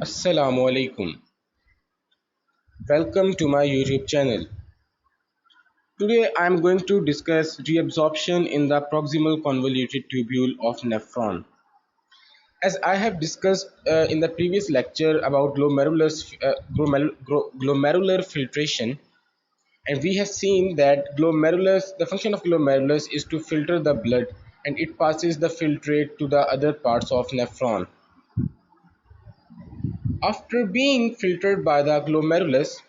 Assalamu alaikum. Welcome to my YouTube channel. Today I am going to discuss reabsorption in the proximal convoluted tubule of nephron. As I have discussed in the previous lecture about glomerular filtration, and we have seen that the function of glomerulus is to filter the blood and it passes the filtrate to the other parts of nephron. After being filtered by the glomerulus,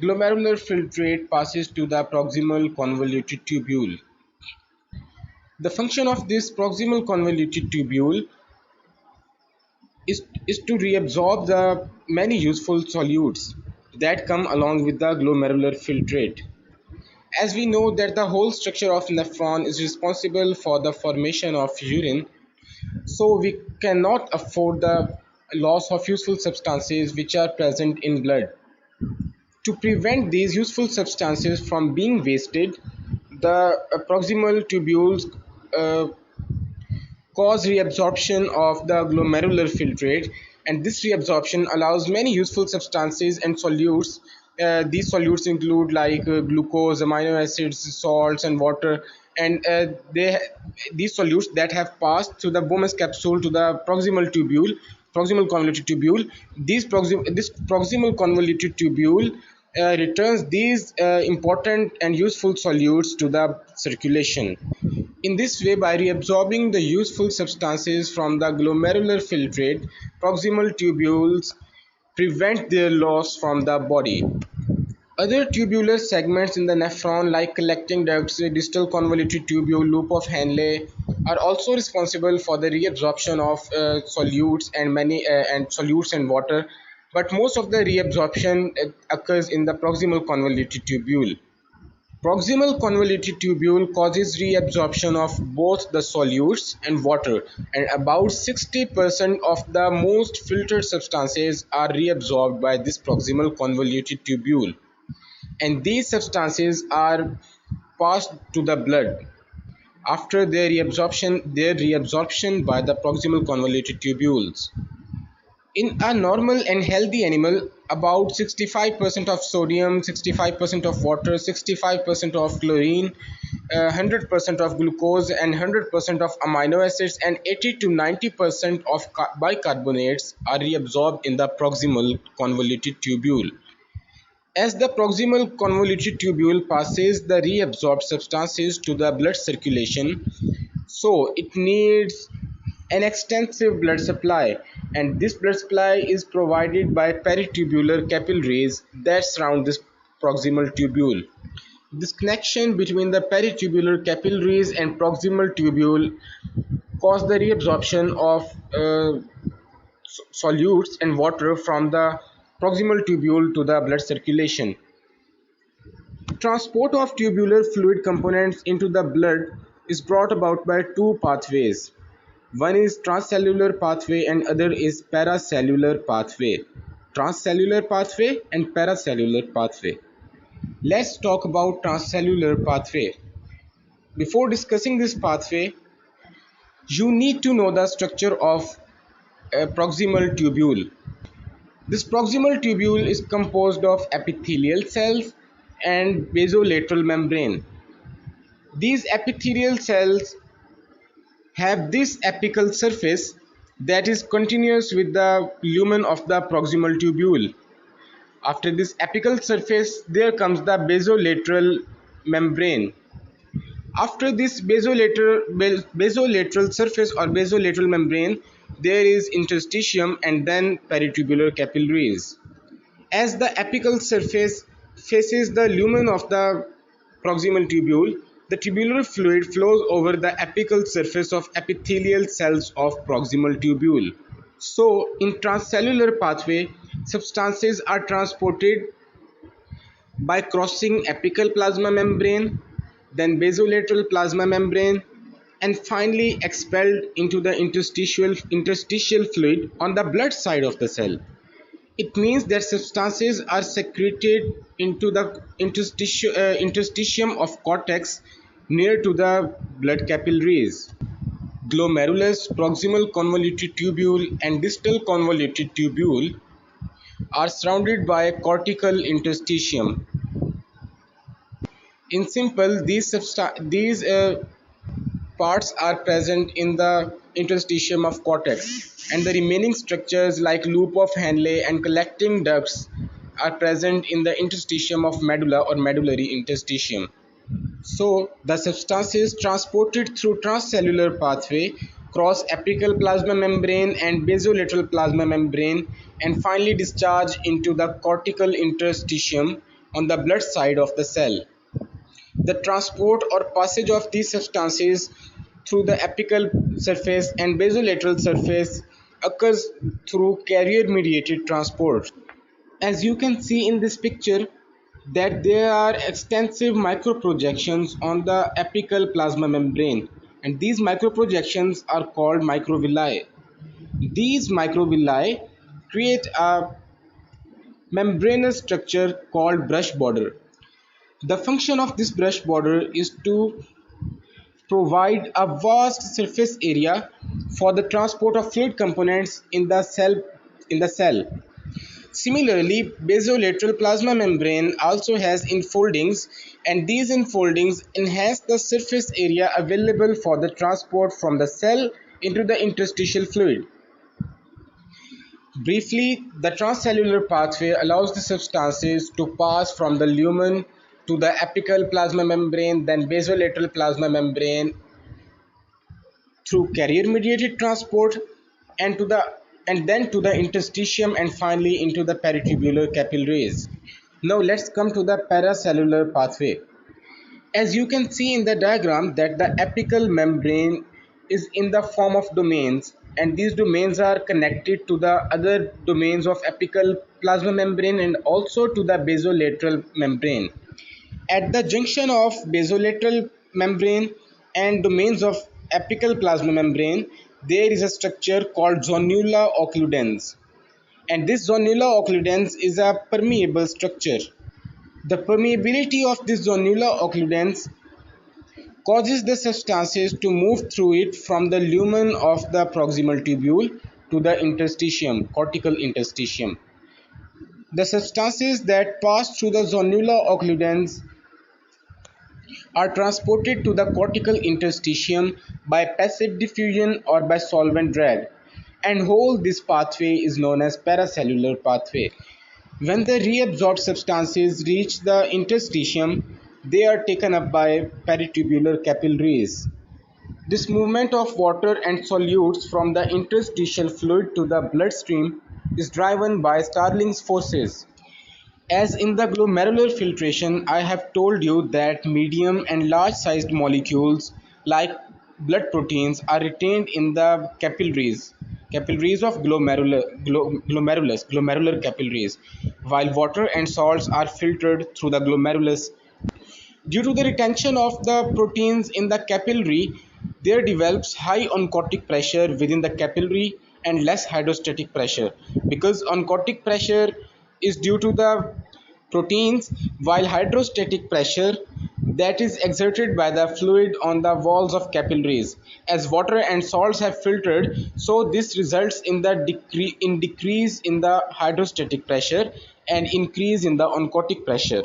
glomerular filtrate passes to the proximal convoluted tubule. The function of this proximal convoluted tubule is to reabsorb the many useful solutes that come along with the glomerular filtrate. As we know that the whole structure of nephron is responsible for the formation of urine, so we cannot afford the loss of useful substances which are present in blood. To prevent these useful substances from being wasted, the proximal tubules uh, cause reabsorption of the glomerular filtrate, and this reabsorption allows many useful substances and solutes. These solutes include like glucose, amino acids, salts, and water, and these solutes that have passed through the Bowman's capsule to the proximal convoluted tubule. This proximal convoluted tubule returns these important and useful solutes to the circulation. In this way, by reabsorbing the useful substances from the glomerular filtrate, proximal tubules prevent their loss from the body. Other tubular segments in the nephron, like collecting ducts, distal convoluted tubule, loop of Henle, are also responsible for the reabsorption of solutes and solutes and water. But most of the reabsorption occurs in the proximal convoluted tubule. Proximal convoluted tubule causes reabsorption of both the solutes and water, and about 60% of the most filtered substances are reabsorbed by this proximal convoluted tubule, and these substances are passed to the blood after their reabsorption by the proximal convoluted tubules. In a normal and healthy animal, about 65% of sodium, 65% of water, 65% of chlorine, 100% of glucose, and 100% of amino acids, and 80 to 90% of bicarbonates are reabsorbed in the proximal convoluted tubule. As the proximal convoluted tubule passes the reabsorbed substances to the blood circulation, so it needs an extensive blood supply, and this blood supply is provided by peritubular capillaries that surround this proximal tubule. This connection between the peritubular capillaries and proximal tubule cause the reabsorption of solutes and water from the proximal tubule to the blood circulation. Transport of tubular fluid components into the blood is brought about by two pathways. One is transcellular pathway and other is paracellular pathway. Transcellular pathway and paracellular pathway. Let's talk about transcellular pathway. Before discussing this pathway, you need to know the structure of a proximal tubule. This proximal tubule is composed of epithelial cells and basolateral membrane. These epithelial cells have this apical surface that is continuous with the lumen of the proximal tubule. After this apical surface, there comes the basolateral membrane. After this basolateral surface or basolateral membrane, there is interstitium and then peritubular capillaries. As the apical surface faces the lumen of the proximal tubule, the tubular fluid flows over the apical surface of epithelial cells of proximal tubule. So, in transcellular pathway, substances are transported by crossing apical plasma membrane, then basolateral plasma membrane, and finally expelled into the interstitial fluid on the blood side of the cell. It means that substances are secreted into the interstitium of cortex near to the blood capillaries. Glomerulus, proximal convoluted tubule, and distal convoluted tubule are surrounded by a cortical interstitium. In simple, these parts are present in the interstitium of cortex, and the remaining structures like loop of Henle and collecting ducts are present in the interstitium of medulla or medullary interstitium. So, the substances transported through transcellular pathway cross apical plasma membrane and basolateral plasma membrane and finally discharge into the cortical interstitium on the blood side of the cell. The transport or passage of these substances through the apical surface and basolateral surface occurs through carrier mediated transport. As you can see in this picture, that there are extensive microprojections on the apical plasma membrane, and these microprojections are called microvilli. These microvilli create a membranous structure called brush border. The function of this brush border is to provide a vast surface area for the transport of fluid components in the cell. Similarly, basolateral plasma membrane also has enfoldings, and these enfoldings enhance the surface area available for the transport from the cell into the interstitial fluid. Briefly, the transcellular pathway allows the substances to pass from the lumen to the apical plasma membrane, then basolateral plasma membrane through carrier mediated transport and to the and then to the interstitium and finally into the peritubular capillaries. Now let's come to the paracellular pathway. As you can see in the diagram that the apical membrane is in the form of domains, and these domains are connected to the other domains of apical plasma membrane and also to the basolateral membrane. At the junction of basolateral membrane and domains of apical plasma membrane, there is a structure called zonula occludens, and this zonula occludens is a permeable structure. The permeability of this zonula occludens causes the substances to move through it from the lumen of the proximal tubule to the interstitium, cortical interstitium. The substances that pass through the zonula occludens are transported to the cortical interstitium by passive diffusion or by solvent drag, and whole this pathway is known as paracellular pathway. When the reabsorbed substances reach the interstitium, they are taken up by peritubular capillaries. This movement of water and solutes from the interstitial fluid to the bloodstream is driven by Starling's forces. As in the glomerular filtration, I have told you that medium and large sized molecules like blood proteins are retained in the capillaries of glomerular capillaries, while water and salts are filtered through the glomerulus. Due to the retention of the proteins in the capillary, there develops high oncotic pressure within the capillary and less hydrostatic pressure, because oncotic pressure is due to the proteins, while hydrostatic pressure that is exerted by the fluid on the walls of capillaries. As water and salts have filtered, so this results in the decrease in the hydrostatic pressure and increase in the oncotic pressure.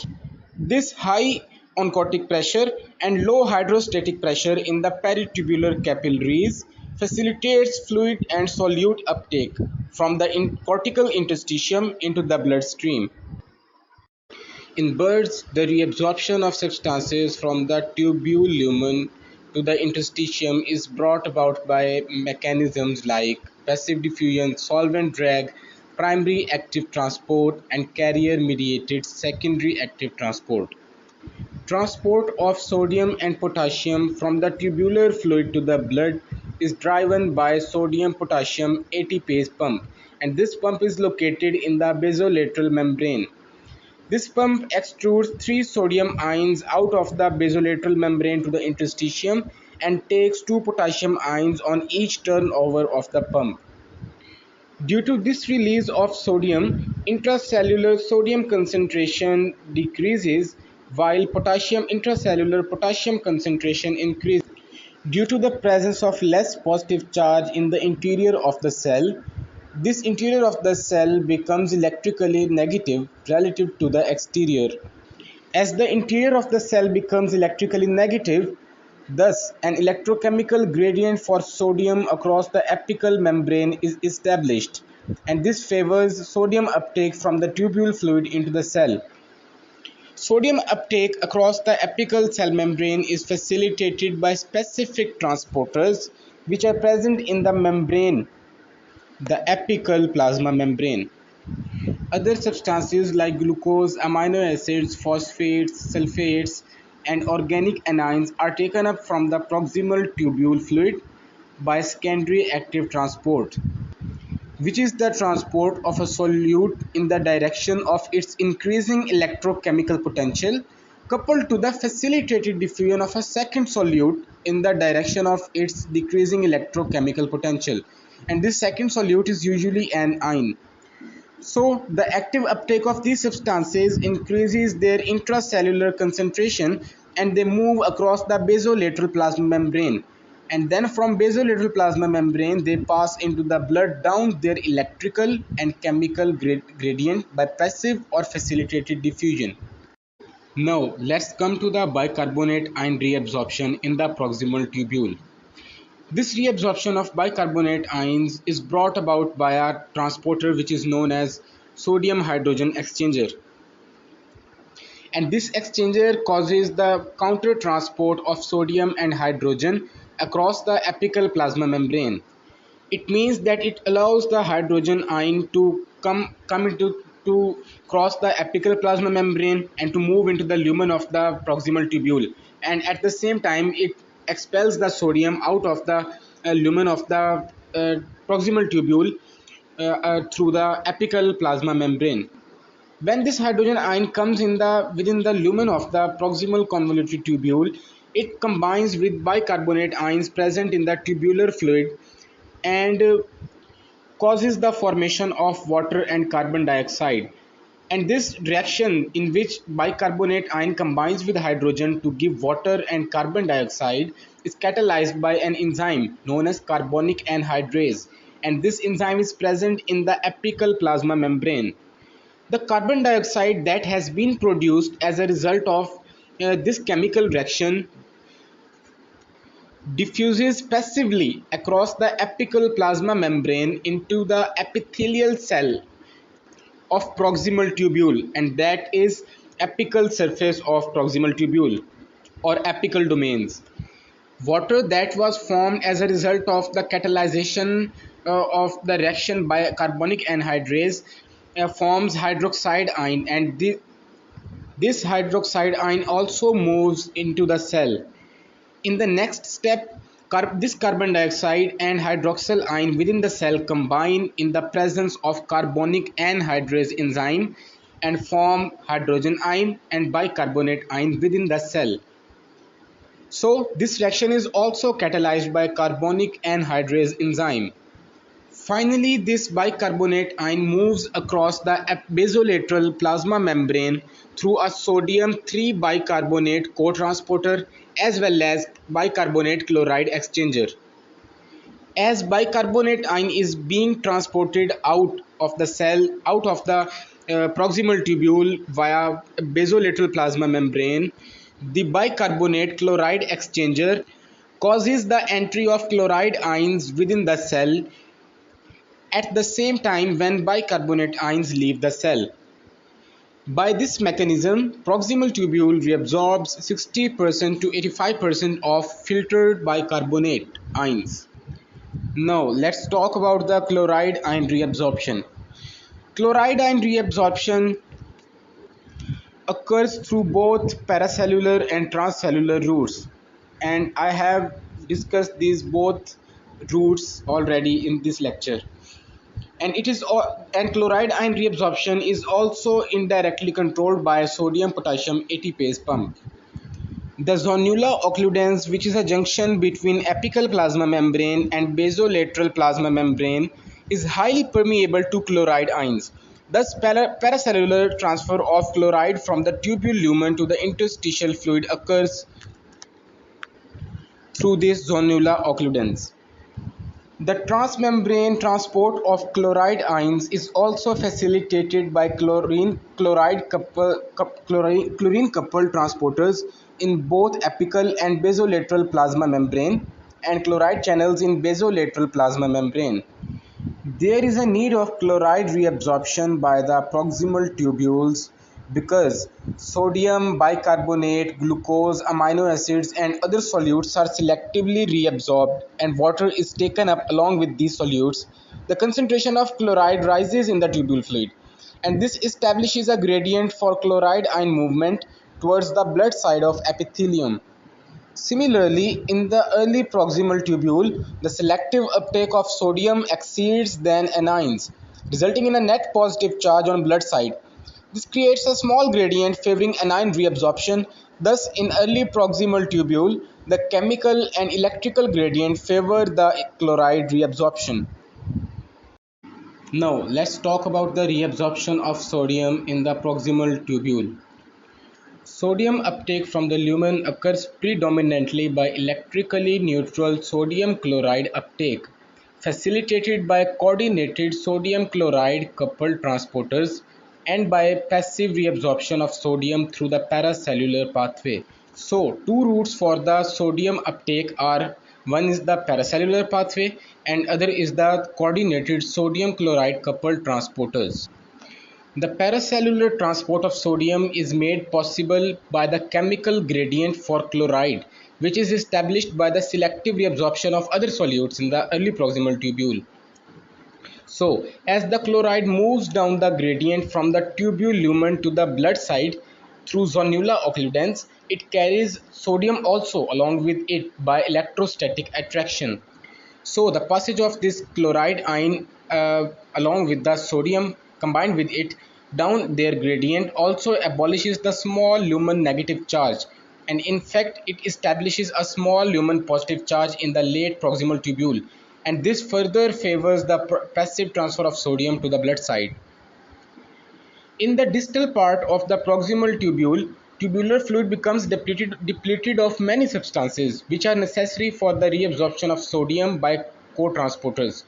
This high oncotic pressure and low hydrostatic pressure in the peritubular capillaries facilitates fluid and solute uptake from the cortical interstitium into the bloodstream. In birds, the reabsorption of substances from the tubule lumen to the interstitium is brought about by mechanisms like passive diffusion, solvent drag, primary active transport, and carrier mediated secondary active transport. Transport of sodium and potassium from the tubular fluid to the blood is driven by sodium-potassium ATPase pump, and this pump is located in the basolateral membrane. This pump extrudes 3 sodium ions out of the basolateral membrane to the interstitium and takes 2 potassium ions on each turnover of the pump. Due to this release of sodium, intracellular sodium concentration decreases while intracellular potassium concentration increases. Due to the presence of less positive charge in the interior of the cell, This interior of the cell becomes electrically negative relative to the exterior. As the interior of the cell becomes electrically negative, thus an electrochemical gradient for sodium across the apical membrane is established, and this favors sodium uptake from the tubule fluid into the cell. Sodium uptake across the apical cell membrane is facilitated by specific transporters which are present in the membrane, the apical plasma membrane. Other substances like glucose, amino acids, phosphates, sulfates, and organic anions are taken up from the proximal tubule fluid by secondary active transport, which is the transport of a solute in the direction of its increasing electrochemical potential, coupled to the facilitated diffusion of a second solute in the direction of its decreasing electrochemical potential. And this second solute is usually an ion. So, the active uptake of these substances increases their intracellular concentration and they move across the basolateral plasma membrane. And then from basolateral plasma membrane, they pass into the blood down their electrical and chemical gradient by passive or facilitated diffusion. Now, let's come to the bicarbonate ion reabsorption in the proximal tubule. This reabsorption of bicarbonate ions is brought about by a transporter which is known as sodium hydrogen exchanger, and this exchanger causes the counter transport of sodium and hydrogen across the apical plasma membrane. It means that it allows the hydrogen ion to come into to cross the apical plasma membrane and to move into the lumen of the proximal tubule, and at the same time it expels the sodium out of the lumen of the proximal tubule through the apical plasma membrane. When this hydrogen ion comes in the within the lumen of the proximal convoluted tubule, it combines with bicarbonate ions present in the tubular fluid and causes the formation of water and carbon dioxide. And this reaction in which bicarbonate ion combines with hydrogen to give water and carbon dioxide is catalyzed by an enzyme known as carbonic anhydrase, and this enzyme is present in the apical plasma membrane. The carbon dioxide that has been produced as a result of this chemical reaction diffuses passively across the apical plasma membrane into the epithelial cell of proximal tubule, and that is apical surface of proximal tubule or apical domains. Water that was formed as a result of the catalyzation of the reaction by carbonic anhydrase forms hydroxide ion, and this hydroxide ion also moves into the cell. In the next step, this carbon dioxide and hydroxyl ion within the cell combine in the presence of carbonic anhydrase enzyme and form hydrogen ion and bicarbonate ion within the cell. So this reaction is also catalyzed by carbonic anhydrase enzyme. Finally, this bicarbonate ion moves across the basolateral plasma membrane through a sodium 3-bicarbonate cotransporter as well as bicarbonate chloride exchanger. As bicarbonate ion is being transported out of the cell, out of the proximal tubule via basolateral plasma membrane, the bicarbonate chloride exchanger causes the entry of chloride ions within the cell at the same time when bicarbonate ions leave the cell. By this mechanism, proximal tubule reabsorbs 60% to 85% of filtered bicarbonate ions. Now let's talk about the chloride ion reabsorption. Chloride ion reabsorption occurs through both paracellular and transcellular routes, and I have discussed these both routes already in this lecture. And chloride ion reabsorption is also indirectly controlled by a sodium potassium ATPase pump. The zonula occludens, which is a junction between apical plasma membrane and basolateral plasma membrane, is highly permeable to chloride ions. Thus, paracellular transfer of chloride from the tubule lumen to the interstitial fluid occurs through this zonula occludens. The transmembrane transport of chloride ions is also facilitated by chlorine coupled transporters in both apical and basolateral plasma membrane and chloride channels in basolateral plasma membrane. There is a need of chloride reabsorption by the proximal tubules because sodium, bicarbonate, glucose, amino acids, and other solutes are selectively reabsorbed and water is taken up along with these solutes. The concentration of chloride rises in the tubule fluid, and this establishes a gradient for chloride ion movement towards the blood side of epithelium. Similarly, in the early proximal tubule, the selective uptake of sodium exceeds than anions, resulting in a net positive charge on blood side. This creates a small gradient favoring anion reabsorption. Thus, in early proximal tubule, the chemical and electrical gradient favor the chloride reabsorption. Now, let's talk about the reabsorption of sodium in the proximal tubule. Sodium uptake from the lumen occurs predominantly by electrically neutral sodium chloride uptake, facilitated by coordinated sodium chloride coupled transporters and by passive reabsorption of sodium through the paracellular pathway. So, two routes for the sodium uptake are: one is the paracellular pathway and other is the coordinated sodium chloride coupled transporters. The paracellular transport of sodium is made possible by the chemical gradient for chloride, which is established by the selective reabsorption of other solutes in the early proximal tubule. So, as the chloride moves down the gradient from the tubule lumen to the blood side through zonula occludens, it carries sodium also along with it by electrostatic attraction. So the passage of this chloride ion along with the sodium combined with it down their gradient also abolishes the small lumen negative charge, and in fact it establishes a small lumen positive charge in the late proximal tubule, and this further favors the passive transfer of sodium to the blood side. In the distal part of the proximal tubule, tubular fluid becomes depleted of many substances which are necessary for the reabsorption of sodium by co-transporters.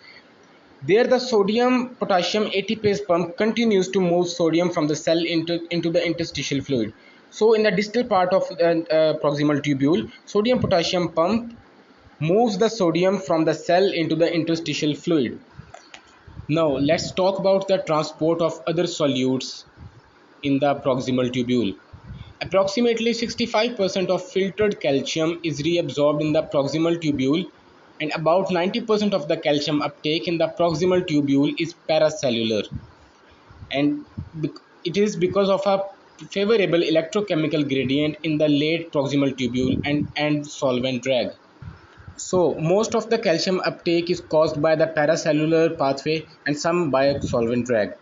There the sodium potassium ATPase pump continues to move sodium from the cell into the interstitial fluid. So in the distal part of the proximal tubule, sodium potassium pump moves the sodium from the cell into the interstitial fluid. Now let's talk about the transport of other solutes in the proximal tubule. Approximately 65% of filtered calcium is reabsorbed in the proximal tubule, and about 90% of the calcium uptake in the proximal tubule is paracellular, and it is because of a favorable electrochemical gradient in the late proximal tubule and solvent drag. So most of the calcium uptake is caused by the paracellular pathway and some by solvent drag.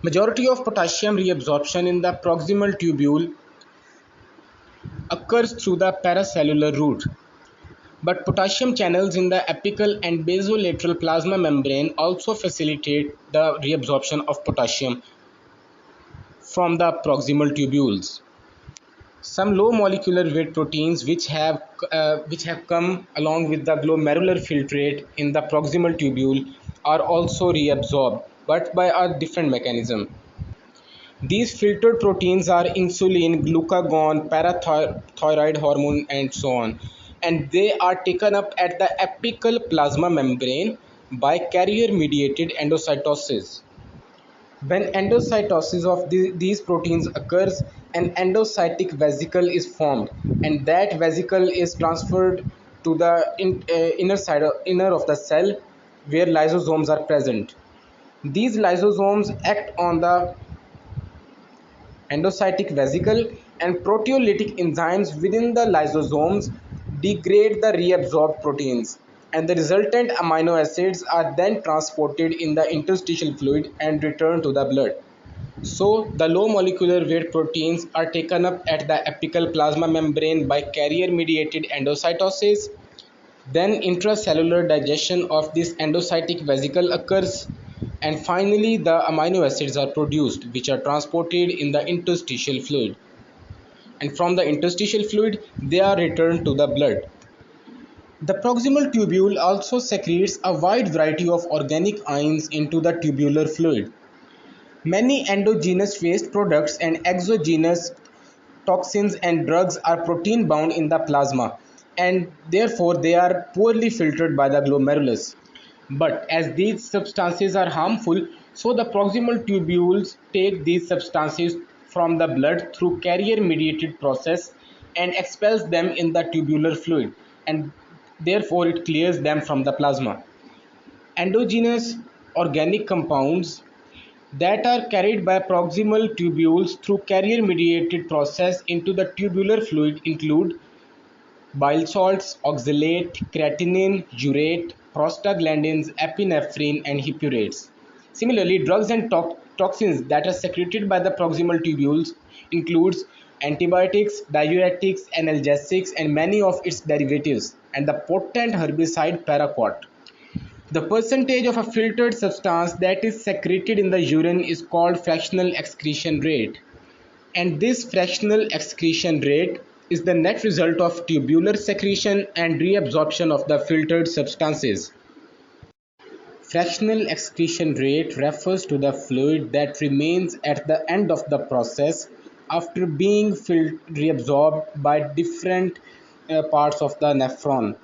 Majority of potassium reabsorption in the proximal tubule occurs through the paracellular route, but potassium channels in the apical and basolateral plasma membrane also facilitate the reabsorption of potassium from the proximal tubules. Some low molecular weight proteins which have come along with the glomerular filtrate in the proximal tubule are also reabsorbed, but by a different mechanism. These filtered proteins are insulin, glucagon, parathyroid hormone, and so on, and they are taken up at the apical plasma membrane by carrier mediated endocytosis. When endocytosis of these proteins occurs, an endocytic vesicle is formed, and that vesicle is transferred to the inner of the cell where lysosomes are present. These lysosomes act on the endocytic vesicle, and proteolytic enzymes within the lysosomes degrade the reabsorbed proteins, and the resultant amino acids are then transported in the interstitial fluid and returned to the blood. So the low molecular weight proteins are taken up at the apical plasma membrane by carrier mediated endocytosis. Then intracellular digestion of this endocytic vesicle occurs, and finally the amino acids are produced, which are transported in the interstitial fluid, and from the interstitial fluid they are returned to the blood. The proximal tubule also secretes a wide variety of organic ions into the tubular fluid. Many endogenous waste products and exogenous toxins and drugs are protein bound in the plasma, and therefore they are poorly filtered by the glomerulus. But as these substances are harmful, so the proximal tubules take these substances from the blood through carrier mediated process and expels them in the tubular fluid, and therefore it clears them from the plasma. Endogenous organic compounds that are carried by proximal tubules through carrier mediated process into the tubular fluid include bile salts, oxalate, creatinine, urate, prostaglandins, epinephrine, and hippurates. Similarly, drugs and toxins that are secreted by the proximal tubules includes antibiotics, diuretics, analgesics, and many of its derivatives, and the potent herbicide paraquat. The percentage of a filtered substance that is secreted in the urine is called fractional excretion rate, and this fractional excretion rate is the net result of tubular secretion and reabsorption of the filtered substances. Fractional excretion rate refers to the fluid that remains at the end of the process after being reabsorbed by different parts of the nephron.